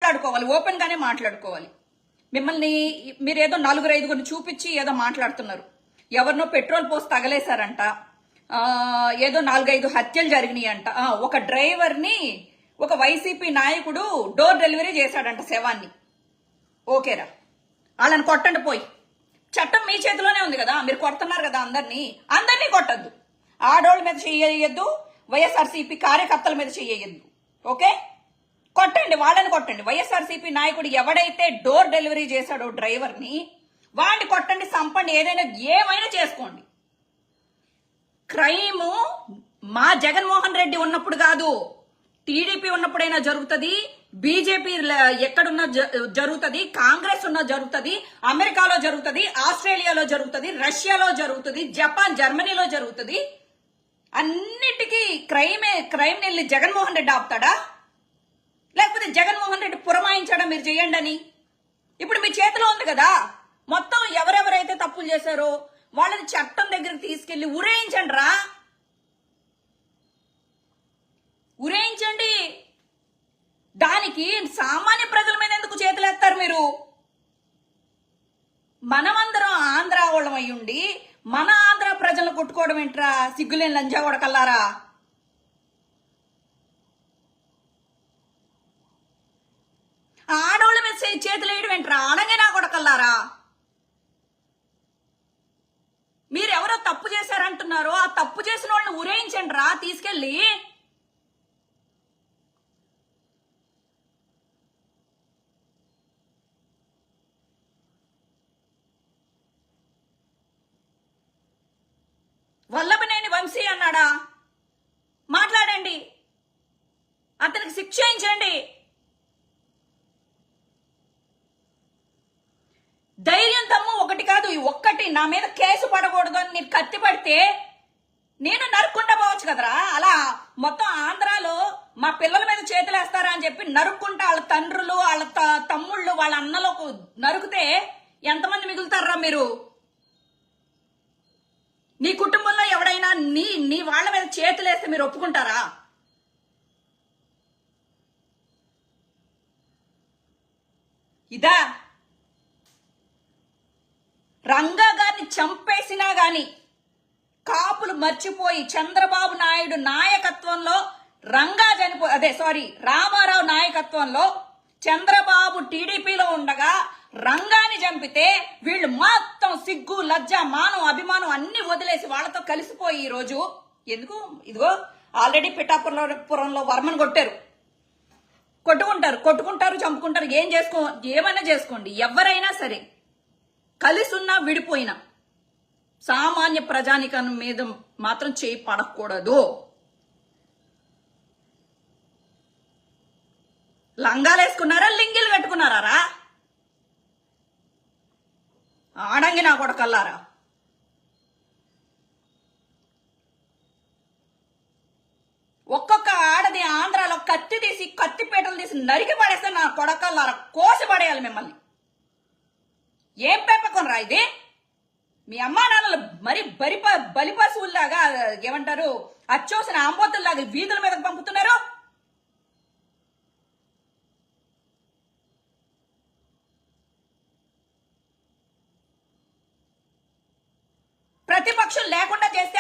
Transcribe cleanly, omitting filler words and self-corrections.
మాట్లాడుకోవాలి, ఓపెన్ గానే మాట్లాడుకోవాలి. మిమ్మల్ని మీరు ఏదో 4-5 చూపించి ఏదో మాట్లాడుతున్నారు. ఎవరినో పెట్రోల్ పోసి తగలేశారంట, ఏదో 4-5 హత్యలు జరిగినాయి అంట. ఒక డ్రైవర్ని ఒక వైసీపీ నాయకుడు డోర్ డెలివరీ చేశాడంట శవాన్ని. ఓకేరా, వాళ్ళని కొట్టండి పోయి. చట్టం మీ చేతిలోనే ఉంది కదా, మీరు కొడుతున్నారు కదా అందరినీ కొట్టద్దు. ఆడోళ్ళ మీద చెయ్యొద్దు, వైఎస్ఆర్సీపీ కార్యకర్తల మీద చెయ్యొద్దు. ఓకే, కొట్టండి, వాళ్ళని కొట్టండి. వైఎస్ఆర్సీపీ నాయకుడు ఎవడైతే డోర్ డెలివరీ చేశాడో డ్రైవర్ని, వాడిని కొట్టండి, సంపండి, ఏమైనా చేసుకోండి. క్రైము మా జగన్మోహన్ రెడ్డి ఉన్నప్పుడు కాదు, టీడీపీ ఉన్నప్పుడైనా జరుగుతుంది, బీజేపీ ఎక్కడున్నా జరుగుతుంది, కాంగ్రెస్ ఉన్నా జరుగుతుంది, అమెరికాలో జరుగుతుంది, ఆస్ట్రేలియాలో జరుగుతుంది, రష్యాలో జరుగుతుంది, జపాన్ జర్మనీలో జరుగుతుంది. అన్నిటికీ క్రైమ్ వెళ్ళి జగన్మోహన్ రెడ్డి ఆపుతాడా? లేకపోతే జగన్మోహన్ రెడ్డి పురమాయించాడా మీరు చేయండి అని? ఇప్పుడు మీ చేతిలో ఉంది కదా, మొత్తం ఎవరెవరైతే తప్పులు చేశారో వాళ్ళని చట్టం దగ్గరికి తీసుకెళ్లి ఉరేయించండి రా, ఉరేయించండి. దానికి సామాన్య ప్రజల మీద ఎందుకు చేతులేస్తారు మీరు? మనమందరం ఆంధ్ర వాళ్ళం అయ్యుండి మన ఆంధ్ర ప్రజలను కొట్టుకోవడం ఏంట్రా? సిగ్గులేని లంజా కొడకల్లారా. ఆడోళ్ళ మీద చేతులు వేయడం ఏంట్రా? అడగే నా కొడకల్లారా. మీరెవరో తప్పు చేశారంటున్నారో ఆ తప్పు చేసిన వాళ్ళని ఉరేయించండి రా తీసుకెళ్ళి. వల్లభనేని వంశీ అన్నాడా? మాట్లాడండి, అతనికి శిక్ష చేయించండి. ధైర్యం తమ్ము ఒకటి కాదు, ఒక్కటి నా మీద కేసు పడకూడదు అని నీకు కత్తి పడితే నేను నరుక్కుంటా పోవచ్చు కదరా. అలా మొత్తం ఆంధ్రాలో మా పిల్లల మీద చేతులేస్తారా అని చెప్పి నరుక్కుంటా వాళ్ళ తండ్రులు, వాళ్ళ తమ్ముళ్ళు, వాళ్ళ అన్నలకు నరుకుతే ఎంతమంది మిగులుతారా మీరు? నీ కుటుంబంలో ఎవడైనా నీ వాళ్ళ మీద చేతులేస్తే మీరు ఒప్పుకుంటారా? ఇదా రంగా గారిని చంపేసినా గాని కాపులు మర్చిపోయి చంద్రబాబు నాయుడు నాయకత్వంలో రామారావు నాయకత్వంలో చంద్రబాబు టీడీపీలో ఉండగా రంగాన్ని చంపితే వీళ్ళు మొత్తం సిగ్గు, లజ్జ, మానం, అభిమానం అన్ని వదిలేసి వాళ్ళతో కలిసిపోయి ఈ రోజు ఎందుకు ఇదిగో ఆల్రెడీ పిఠాపురంలో వర్మను కొట్టారు. కొట్టుకుంటారు, చంపుకుంటారు, ఏమైనా చేసుకోండి. ఎవరైనా సరే కలిసి ఉన్నా విడిపోయినా సామాన్య ప్రజానికం మీద మాత్రం చేయి పడకూడదు. లంగాలు వేసుకున్నారా, లింగిలు కట్టుకున్నారా? ఆడంగి నా కొడకల్లారా. ఒక్కొక్క ఆడది ఆంధ్రాలో కత్తిపీటలు తీసి నరికి పడేస్తే నా కొడకల్లారా, కోసి పడేయాలి మిమ్మల్ని. ఏం పెంపకం రా ఇది? మీ అమ్మా నాన్నలు మరి బలిపశువుల్లాగా ఏమంటారు, అచ్చోసిన ఆంబోతుల్లాగా వీధుల మీద పంపుతున్నారు. ప్రతిపక్షం లేకుండా చేస్తే